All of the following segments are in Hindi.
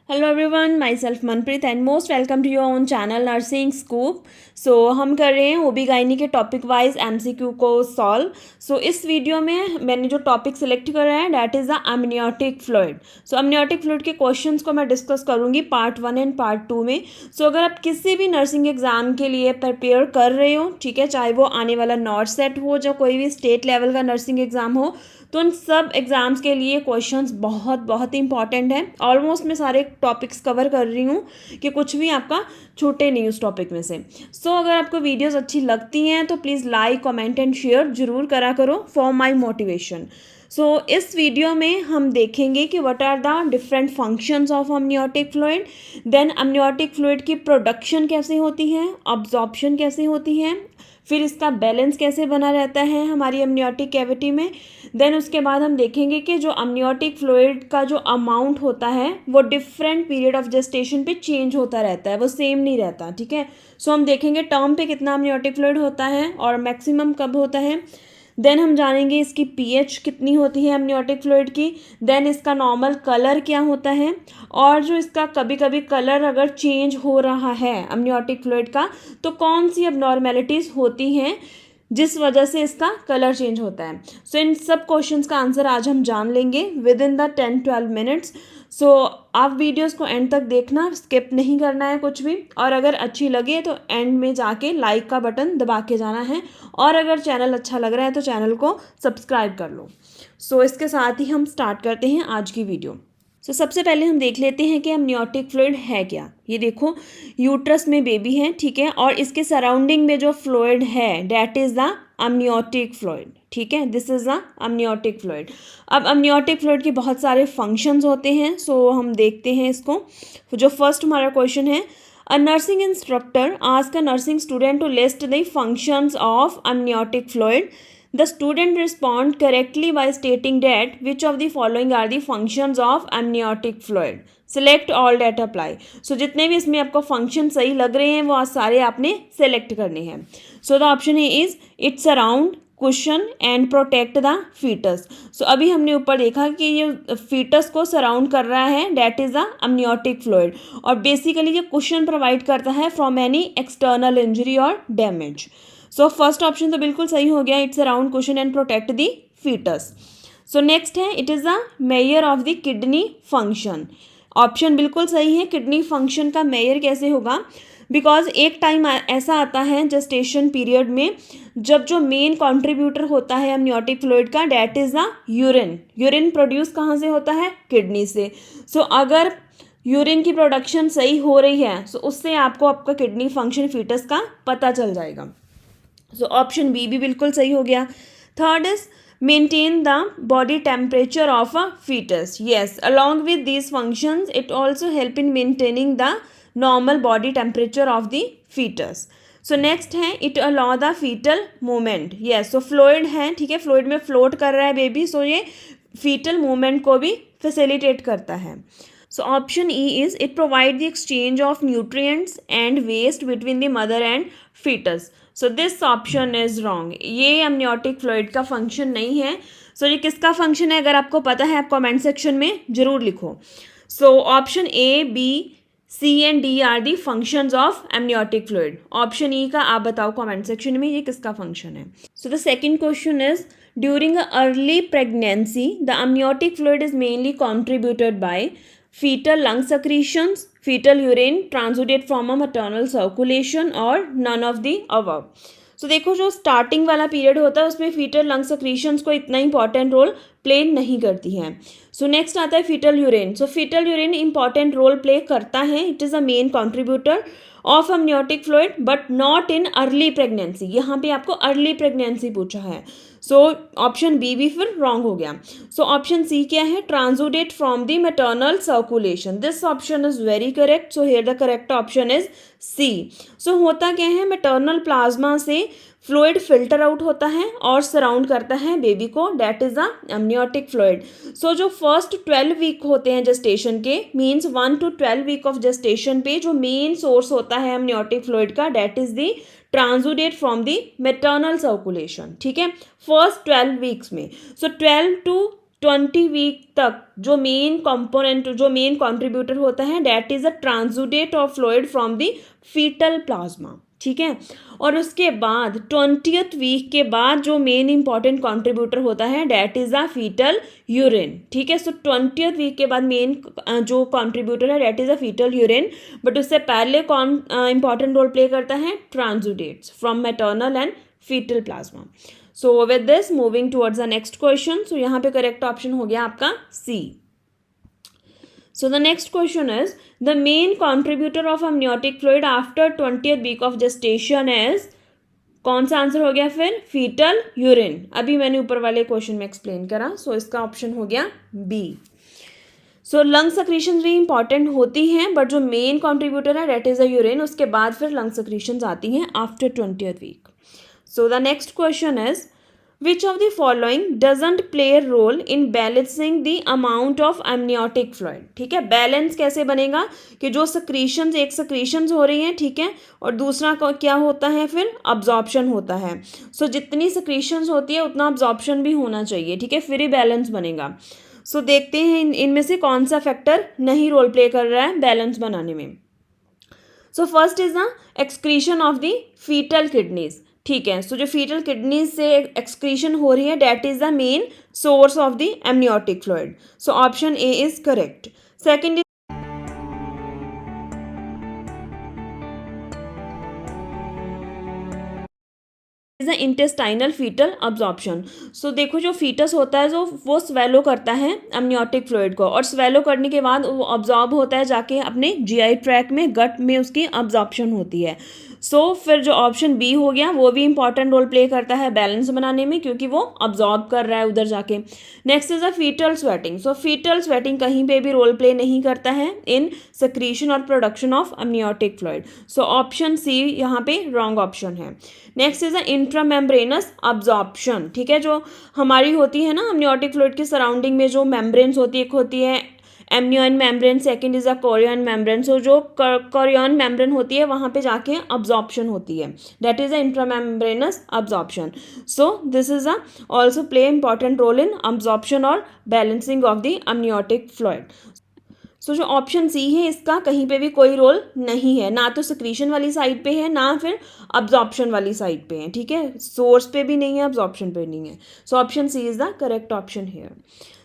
Hello everyone, my self Manpreet and most welcome to your own channel nursing scoop. So हम कर रहे हैं ओबीगाइनी के टॉपिक वाइज एमसीक्यू को सॉल्व। सो इस वीडियो में मैंने जो टॉपिक सिलेक्ट करा है that is the amniotic fluid. So amniotic fluid के क्वेश्चंस को मैं डिस्कस करूँगी पार्ट 1 एंड पार्ट 2 में। सो अगर आप किसी भी नर्सिंग एग्जाम के लिए प्रिपेयर कर रहे हो, ठीक है, चाहे वो आने वाला नॉर्थ सेट हो, जो कोई भी स्टेट लेवल का नर्सिंग एग्जाम हो, तो उन सब एग्ज़ाम्स के लिए क्वेश्चंस बहुत बहुत इंपॉर्टेंट हैं। ऑलमोस्ट मैं सारे टॉपिक्स कवर कर रही हूँ कि कुछ भी आपका छूटे नहीं उस टॉपिक में से। सो अगर आपको वीडियोस अच्छी लगती हैं तो please like, comment and share जरूर करा करो फॉर माय मोटिवेशन। सो इस वीडियो में हम देखेंगे कि what are the different functions of amniotic fluid, then amniotic fluid की प्रोडक्शन कैसे होती है, अब्जॉर्प्शन कैसे होती है, फिर इसका बैलेंस कैसे बना रहता है हमारी अमनियोटिक कैविटी में। देन उसके बाद हम देखेंगे कि जो अमनियोटिक फ्लूइड का जो अमाउंट होता है वो डिफरेंट पीरियड ऑफ जेस्टेशन पे चेंज होता रहता है, वो सेम नहीं रहता, ठीक है। सो हम देखेंगे टर्म पे कितना अमनियोटिक फ्लूइड होता है और मैक्सिमम कब होता है। देन हम जानेंगे इसकी पीएच कितनी होती है अमनियोटिक फ्लूइड की। देन इसका नॉर्मल कलर क्या होता है, और जो इसका कभी कभी कलर अगर चेंज हो रहा है अमनियोटिक फ्लूइड का तो कौन सी अबनॉर्मेलिटीज़ होती हैं जिस वजह से इसका कलर चेंज होता है। सो इन सब क्वेश्चंस का आंसर आज हम जान लेंगे विद इन द 10-12 मिनट्स। सो आप वीडियोस को एंड तक देखना, स्किप नहीं करना है कुछ भी, और अगर अच्छी लगे तो एंड में जाके लाइक का बटन दबा के जाना है, और अगर चैनल अच्छा लग रहा है तो चैनल को सब्सक्राइब कर लो। सो इसके साथ ही हम स्टार्ट करते हैं आज की वीडियो। सबसे पहले हम देख लेते हैं कि अमनियोटिक फ्लूइड है क्या। ये देखो, यूट्रस में बेबी है, ठीक है, और इसके सराउंडिंग में जो फ्लूइड है that is the amniotic fluid, ठीक है, this is the amniotic fluid. अब अमनियोटिक फ्लूइड के बहुत सारे फंक्शंस होते हैं, सो हम देखते हैं इसको। जो फर्स्ट हमारा क्वेश्चन है, a nursing instructor ask a nursing student to list the functions of amniotic fluid. The student respond correctly by stating that which of the following are the functions of amniotic fluid. Select all that apply. So जितने भी इसमें आपको फंक्शन सही लग रहे हैं वो आज सारे आपने सेलेक्ट करने हैं। So the option is it's around, cushion and protect the foetus. So अभी हमने ऊपर देखा कि ये फीटस को सराउंड कर रहा है, that is the amniotic fluid, और बेसिकली ये कुशन प्रोवाइड करता है फ्रॉम एनी एक्सटर्नल इंजरी और डैमेज। सो फर्स्ट ऑप्शन तो बिल्कुल सही हो गया, it's around, cushion and protect the foetus. So next है, it is the mirror of the kidney function. Option बिल्कुल सही है, किडनी फंक्शन का मेयर कैसे होगा, बिकॉज एक टाइम ऐसा आता है जेस्टेशन पीरियड में जब जो मेन कॉन्ट्रीब्यूटर होता है अमनियोटिक फ्लूइड का that is the urine. Urine produce कहाँ से होता है, किडनी से। सो अगर यूरिन की प्रोडक्शन सही हो रही है सो उससे आपको आपका किडनी फंक्शन फीटस का पता चल जाएगा। सो ऑप्शन बी भी बिल्कुल सही हो गया। Third is maintain the body temperature of a foetus. Yes, along with these functions it also help in maintaining the normal body temperature of the foetus. So next है, it allow the foetal movement. Yes, so fluid है, ठीक है, फ्लूइड में फ्लोट कर रहा है बेबी, सो ये फीटल मूवमेंट को भी फैसिलिटेट करता है। So option E is it provide the exchange of nutrients and waste between the mother and fetus. So this option is wrong. ये amniotic fluid का function नहीं है। So ये किसका function है, अगर आपको पता है आप comment section में जरूर लिखो। So option A, B, C and D are the functions of amniotic fluid. Option E का आप बताओ comment section में ये किसका function है। So the second question is, during a early pregnancy the amniotic fluid is mainly contributed by fetal lung secretions, fetal urine transudate from a maternal circulation, और none of the above. So देखो, जो स्टार्टिंग वाला पीरियड होता है उसमें फीटल लंग सेक्रीशंस को इतना इंपॉर्टेंट रोल प्ले नहीं करती है। सो नेक्स्ट आता है foetal urine. So foetal urine important role play करता है, it is a main contributor of amniotic fluid but not in early pregnancy. यहाँ पे आपको अर्ली प्रेगनेंसी पूछा है, सो ऑप्शन बी भी फिर रॉन्ग हो गया। सो ऑप्शन सी क्या है, transudate from the maternal circulation. This option is very correct, so here the correct option is C. So होता क्या है, मैटरनल प्लाज्मा से फ्लूइड फिल्टर आउट होता है और सराउंड करता है बेबी को, that is the amniotic fluid. So जो फर्स्ट 12 वीक होते हैं जेस्टेशन के, means 1 to 12 week of gestation पे जो मेन सोर्स होता है अमनियोटिक फ्लूइड का that is the transudate from the maternal circulation, ठीक है, फर्स्ट 12 वीक्स में। सो 12 to 20 वीक तक जो मेन कंपोनेंट जो मेन कंट्रीब्यूटर होता है that is a transudate of fluid from the fetal plasma, ठीक है। और उसके बाद 20th वीक के बाद जो मेन इंपॉर्टेंट कंट्रीब्यूटर होता है that is a fetal urine, ठीक है। सो 20th वीक के बाद मेन जो कंट्रीब्यूटर है that is a fetal urine, but उससे पहले कौन इंपॉर्टेंट रोल प्ले करता है, transudates from maternal and foetal plasma. So with this moving towards the next question, so यहाँ पे करेक्ट ऑप्शन हो गया आपका सी। So the next question is the main contributor of amniotic fluid after 20th week of gestation is, कौन सा आंसर हो गया फिर, फीटल यूरिन। अभी मैंने ऊपर वाले क्वेश्चन में एक्सप्लेन करा, सो इसका ऑप्शन हो गया बी। सो लंग सक्रीशन भी इंपॉर्टेंट होती हैं, बट जो मेन कॉन्ट्रीब्यूटर है डेट इज अ यूरिन, उसके बाद फिर लंग सक्रीशन आती हैं after 20th week. So the next question is Which of the following doesn't play a role in balancing the amount of amniotic fluid, ठीक है। बैलेंस कैसे बनेगा कि जो सक्रीशंस, एक सक्रीशंस हो रही हैं, ठीक है, और दूसरा क्या होता है फिर, अब्जॉर्प्शन होता है। सो जितनी सक्रीशंस होती है उतना अब्जॉर्प्शन भी होना चाहिए, ठीक है, फिर ही बैलेंस बनेगा। सो देखते हैं इनमें से कौन सा फैक्टर नहीं रोल प्ले कर रहा है बैलेंस बनाने में। So first is the excretion of the fetal kidneys, ठीक है। सो जो फीटल किडनीज से एक्सक्रीशन हो रही है that is the main source of the amniotic fluid. So option A is correct. Second is the intestinal foetal absorption. So देखो जो फीटस होता है जो वो स्वेलो करता है एमनियोटिक फ्लूइड को, और स्वेलो करने के बाद वो अब्जॉर्ब होता है जाके अपने जीआई ट्रैक में, गट में उसकी अब्जॉर्प्शन होती है। सो फिर जो ऑप्शन बी हो गया वो भी इंपॉर्टेंट रोल प्ले करता है बैलेंस बनाने में, क्योंकि वो अब्जॉर्ब कर रहा है उधर जाके। Next is a fetal sweating. So fetal sweating कहीं पे भी रोल प्ले नहीं करता है इन सक्रीशन और production of amniotic fluid. So option C यहाँ पे रॉन्ग ऑप्शन है। Next is a intramembranous absorption, ठीक है, जो हमारी होती है ना एमनियोटिक फ्लूइड की सराउंडिंग में जो मेम्ब्रेन्स होती है, एक होती है amnion membrane, second is a chorion membrane. So जो कोरियन मेम्ब्रेन होती है वहाँ पे जाके अब्जॉर्प्शन होती है, that is a intramembranous absorption. So this is a also play important role in absorption और balancing of the amniotic fluid. So जो ऑप्शन सी है इसका कहीं पे भी कोई रोल नहीं है, ना तो सक्रीशन वाली साइड पे है ना फिर अब्जॉर्प्शन वाली साइड पे है, ठीक है, सोर्स पे भी नहीं है, अब्जॉर्प्शन पे नहीं है। So option C is the correct option here.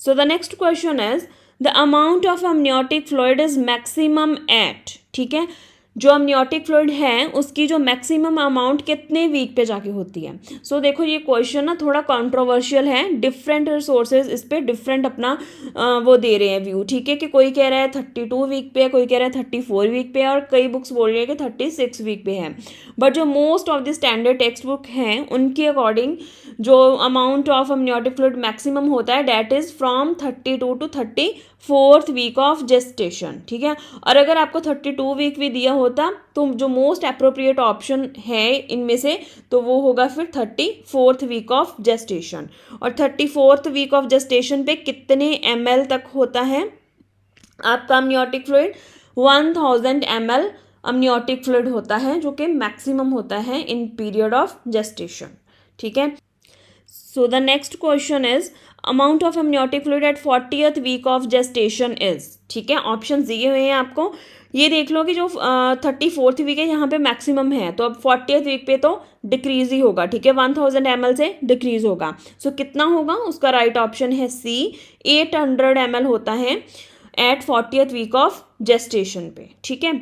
So the next question is the amount of amniotic fluid is maximum at, ठीक है, जो amniotic फ्लूइड है उसकी जो मैक्सिमम अमाउंट कितने वीक पे जाके होती है। सो देखो ये क्वेश्चन ना थोड़ा कंट्रोवर्शियल है, डिफरेंट सोर्सेज इस पे डिफरेंट अपना वो दे रहे हैं व्यू, ठीक है, कि कोई कह रहा है 32 वीक पे, कोई कह रहा है 34 वीक पे, और कई बुक्स बोल रही है कि 36 वीक पे है। बट जो most of the standard text book हैं उनके अकॉर्डिंग जो amount of amniotic fluid maximum होता है that is from 32 to 34th week of gestation, ठीक है। और अगर आपको 32 वीक भी दिया होता तो जो मोस्ट अप्रोप्रिएट ऑप्शन है इनमें से तो वो होगा फिर 34th वीक ऑफ जेस्टेशन। और 34th वीक ऑफ जेस्टेशन पे कितने ml तक होता है आपका amniotic fluid, 1000 ml amniotic fluid होता है, जो कि मैक्सिमम होता है इन पीरियड ऑफ जेस्टेशन, ठीक है। So the next question is amount of amniotic fluid at 40th week of gestation is, ठीक है, ऑप्शन दिए हुए हैं आपको। ये देख लो कि जो 34th वीक है यहाँ पे मैक्सिमम है, तो अब 40th वीक पे तो डिक्रीज ही होगा, ठीक है, 1000 ml से डिक्रीज होगा। सो कितना होगा, उसका राइट ऑप्शन है सी, 800 ml होता है eight 40th week of gestation पे, ठीक है।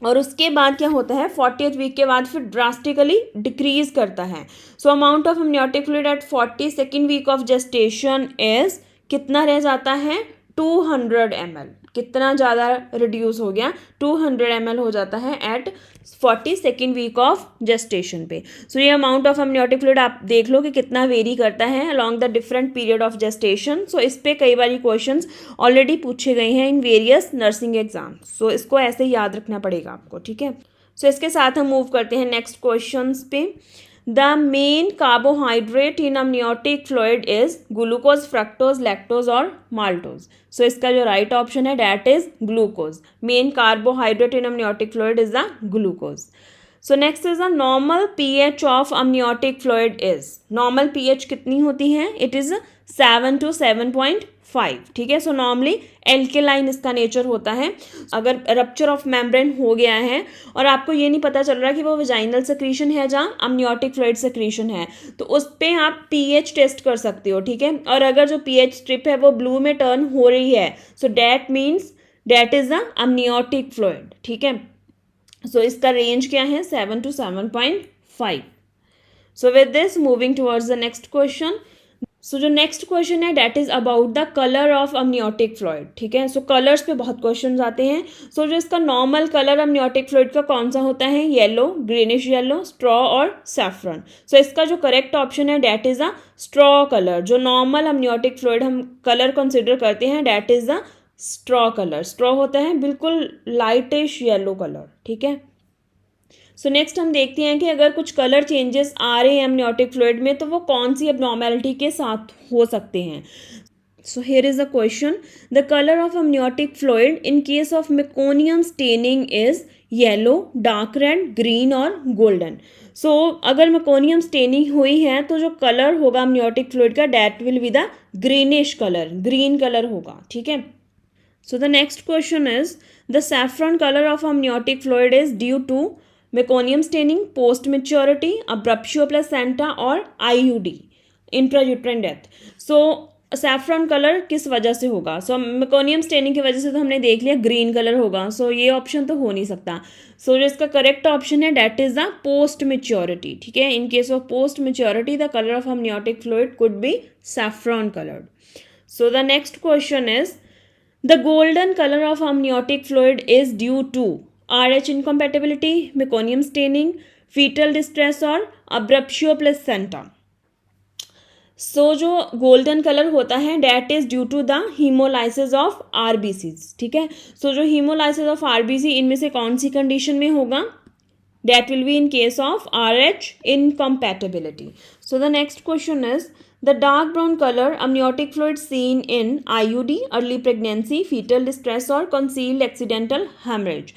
और उसके बाद क्या होता है 40th वीक के बाद फिर ड्रास्टिकली डिक्रीज करता है। So amount of amniotic fluid at 42nd week of gestation is कितना रह जाता है 200 ml, कितना ज़्यादा रिड्यूस हो गया 200 ml हो जाता है eight 42nd week of gestation पे। सो ये अमाउंट ऑफ amniotic फ्लूइड आप देख लो कि कितना वेरी करता है along the different period of gestation. So इस पे कई बार क्वेश्चंस ऑलरेडी पूछे गए हैं in various nursing exam, so इसको ऐसे ही याद रखना पड़ेगा आपको, ठीक है। सो इसके साथ हम मूव करते हैं नेक्स्ट क्वेश्चन पे। The main carbohydrate in amniotic fluid is glucose, fructose, lactose और माल्टोज। सो इसका जो राइट ऑप्शन है that is glucose. Main carbohydrate in amniotic fluid is the glucose. So next is the normal pH of amniotic fluid is, normal pH कितनी होती है, इट इज 7 to 7.5, ठीक है। सो नॉर्मली एल्केलाइन इसका नेचर होता है। अगर रप्चर ऑफ मेम्ब्रेन हो गया है और आपको ये नहीं पता चल रहा कि वो वेजाइनल सेक्रीशन है जहाँ amniotic फ्लूइड सेक्रीशन है, तो उस पर आप pH टेस्ट कर सकते हो, ठीक है। और अगर जो pH स्ट्रिप है वो ब्लू में टर्न हो रही है, so that means that is the amniotic fluid, ठीक है। सो इसका रेंज क्या है, 7 to 7.5। So with this moving towards the next question. So जो नेक्स्ट क्वेश्चन है that is about the colour of amniotic fluid, ठीक है। सो कलर्स पे बहुत क्वेश्चन आते हैं। सो जो इसका नॉर्मल कलर amniotic फ्लूइड का कौन सा होता है, येलो, ग्रीनिश येलो, स्ट्रॉ और सैफरन। सो इसका जो करेक्ट ऑप्शन है that is the straw colour. जो नॉर्मल amniotic फ्लूइड हम कलर कंसिडर करते हैं that is the straw colour. Straw होता है बिल्कुल लाइटिश येलो कलर, ठीक है। सो नेक्स्ट हम देखते हैं कि अगर कुछ कलर चेंजेस आ रहे हैं amniotic फ्लूइड में तो वो कौन सी abnormality के साथ हो सकते हैं। So here is the question, the colour of amniotic fluid in case of meconium staining is yellow, dark red, green और गोल्डन। सो अगर मेकोनियम स्टेनिंग हुई है तो जो कलर होगा amniotic फ्लूइड का that will be the greenish colour, green colour होगा, ठीक है। So the next question is, the saffron color of amniotic fluid is due to meconium staining, post maturity, abruptio placenta और IUD, intrauterine death। So saffron color किस वजह से होगा, सो मेकोनियम स्टेनिंग की वजह से तो हमने देख लिया ग्रीन कलर होगा, सो ये ऑप्शन तो हो नहीं सकता। सो जो इसका करेक्ट ऑप्शन है that is the post maturity, ठीक है। In case of post maturity the colour of amniotic fluid could be saffron colored। So the next question is, the golden color of amniotic fluid is due to RH incompatibility, meconium staining, fetal distress और abruptio placenta। सो जो गोल्डन कलर होता है that is due to the haemolysis of RBCs, ठीक है। सो जो हीमोलाइसिस ऑफ आरबीसी इनमें से कौन सी कंडीशन में होगा, that will be in case of RH incompatibility। So the next question is, the dark brown color amniotic fluid seen in IUD, early pregnancy, fetal distress और concealed accidental hemorrhage।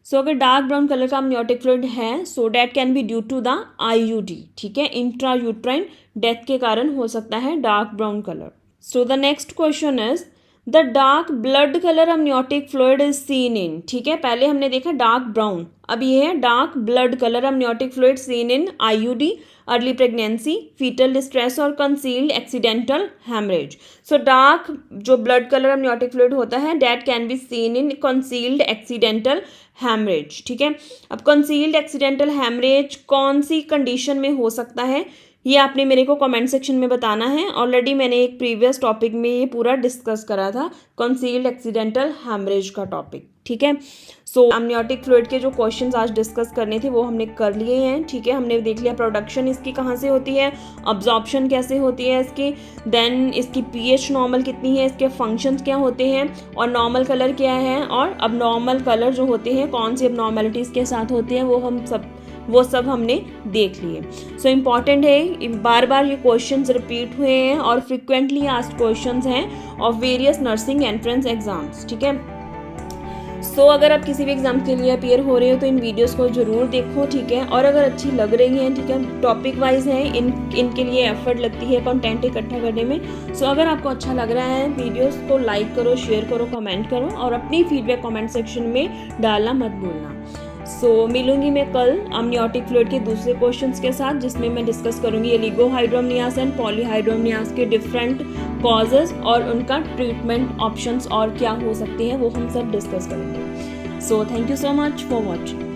सो अगर डार्क ब्राउन कलर का amniotic fluid है so that can be due to the IUD, ठीक है। इंट्रायूट्राइन डेथ के कारण हो सकता है dark brown colour. So the next question is, the dark blood colour amniotic fluid is seen in, ठीक है। पहले हमने देखा डार्क ब्राउन, अब ये है dark blood colour amniotic fluid seen in IUD, early pregnancy, foetal distress और concealed accidental haemorrhage. So dark जो ब्लड कलर amniotic फ्लूइड होता है that can be seen in concealed accidental haemorrhage, ठीक है। अब कंसील्ड एक्सीडेंटल हैमरेज कौन सी कंडीशन में हो सकता है ये आपने मेरे को कमेंट सेक्शन में बताना है। ऑलरेडी मैंने एक प्रीवियस टॉपिक में ये पूरा डिस्कस करा था, कंसील्ड एक्सीडेंटल हैमरेज का टॉपिक, ठीक है। सो amniotic फ्लूइड के जो क्वेश्चंस आज डिस्कस करने थे वो हमने कर लिए हैं, ठीक है। हमने देख लिया प्रोडक्शन इसकी कहाँ से होती है, अब्जॉर्प्शन कैसे होती है इसकी, देन इसकी pH नॉर्मल कितनी है, इसके फंक्शंस क्या होते हैं और नॉर्मल कलर क्या है और अब नॉर्मल कलर जो होते हैं कौन सी abnormalities के साथ होती हैं वो सब हमने देख लिए। सो इम्पॉर्टेंट है, बार बार ये क्वेश्चंस रिपीट हुए हैं और फ्रिक्वेंटली आस्क्ड क्वेश्चंस हैं of various nursing entrance exams, ठीक है। सो अगर आप किसी भी एग्जाम के लिए अपियर हो रहे हो तो इन वीडियोस को जरूर देखो, ठीक है। और अगर अच्छी लग रही हैं, ठीक है, टॉपिक वाइज है, इनके लिए एफर्ट लगती है कंटेंट इकट्ठा करने में। सो अगर आपको अच्छा लग रहा है वीडियोस को लाइक करो, शेयर करो, कमेंट करो और अपनी फीडबैक कमेंट सेक्शन में डालना मत भूलना। सो मिलूंगी मैं कल amniotic फ्लूइड के दूसरे क्वेश्चंस के साथ जिसमें मैं डिस्कस करूंगी एलिगोहाइड्रोमनियास एंड पॉलीहाइड्रोमनियास के डिफरेंट कॉजेज और उनका ट्रीटमेंट ऑप्शंस और क्या हो सकते हैं वो हम सब डिस्कस करेंगे। So thank you so much for watching.